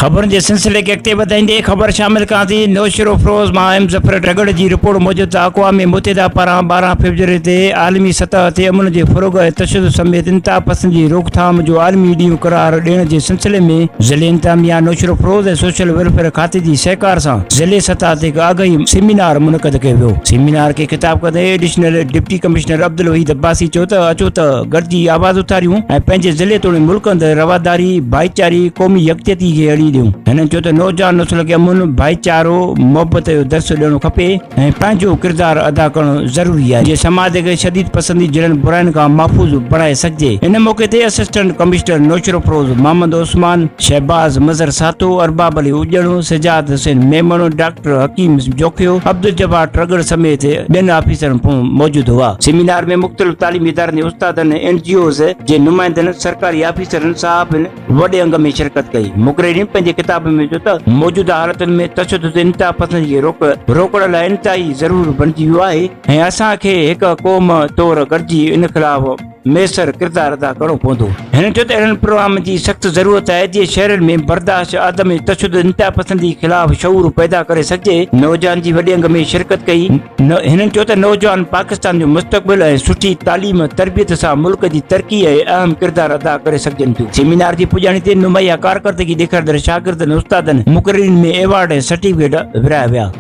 ख़बर जे सिलसिले खे अॻिते वधाईंदे ख़बर शामिल कयां थी। नौशरो फ़रोज़ मां मुज़फ़र ट्रगड़ जी रिपोर्ट मूजिबि अक़वाम मुत्तहिदा पारां 12 फ़रवरी ते आलमी सतह ते अमन जे फ़रोग़ ऐं तशद्दुद समेत इंतहा पसंद जी रोकथाम जो आलमी ॾींहुं क़रार ॾियण जे सिलसिले में ज़िले इंतज़ामिया नौशरो फ़रोज़ ऐं सोशल वेलफेयर खाते जी सहकार सां ज़िले सतह ते आगाही सेमिनार मुनक़द कयो वियो। सेमिनार खे ख़िताब कंदे additional deputy commissioner Abdul Waheed Abbasi चयो त अचो त गॾिजी आवाज़ उथारियूं ऐं पंहिंजे ज़िले तोड़े मुल्क अंदरि रवादारी भाईचारी क़ौमी यकजहती खे अड़ी ॾियूं। हिननि चयो त नौजवान नस्ल खे अमन भाईचारो मोहबत जो दर्स ॾियणो खपे ऐं पंहिंजो किरदारु अदा करणु ज़रूरी आहे जीअं समाज खे शदीद पसंदी जहिड़नि बुराइनि खां महफ़ूज़ बणाए सघिजे। इन मौक़े ते असिस्टेंट कमिश्नर नौशरो फ़रोज़ मोहम्मद उस्मान शहबाज़ मज़र सातो अरबाब अली उजणो सिजात हुसैन मेमण डॉक्टर हकीम जोखियो अब्दुल जब्बार ट्रगड़ समेत ॿियनि ऑफिसरनि मौजूद हुआ। सेमिनार में मुख़्तलिफ़ तालीमी इदारनि जे उस्तादनि NGOs जे नुमाइंदनि सरकारी ऑफिसरनि साहबनि वॾे अंग में शिरकत कई। मुक़ररीन पंहिंजे किताब में चयो त मौजूदा हालतुनि में तशद्दुद इंतहा पसंदी खे रोकण लाइ इंतहाई ज़रूर बणिजी वियो आहे ऐं असांखे हिकु क़ौम तौरु गॾिजी इन ख़िलाफ़ मैसर किरदारु अदा करणो पवंदो। हिन चयो त अहिड़नि प्रोग्राम जी सख़्तु ज़रूरत आहे जीअं शहरनि में बर्दाश्त आदम तशद्दुद इंतहा पसंदी ख़िलाफ़ शऊर पैदा करे सघिजे। नौजवान जी वॾे अंग में शिरकत कई। हिननि चयो त नौजवान पाकिस्तान जो मुस्तक़बिल ऐं सुठी तालीम तरबियत सां मुल्क जी तरक़ी ऐं अहम किरदारु अदा करे सघजनि थियूं। सेमिनार जी पुॼाणी ते नुमाया कारकर्दगी ॾेखारींदड़ शागिर्दनि उस्तादनि मुक़ररीन में एवार्ड ऐं सर्टिफिकेट विरिहाया विया।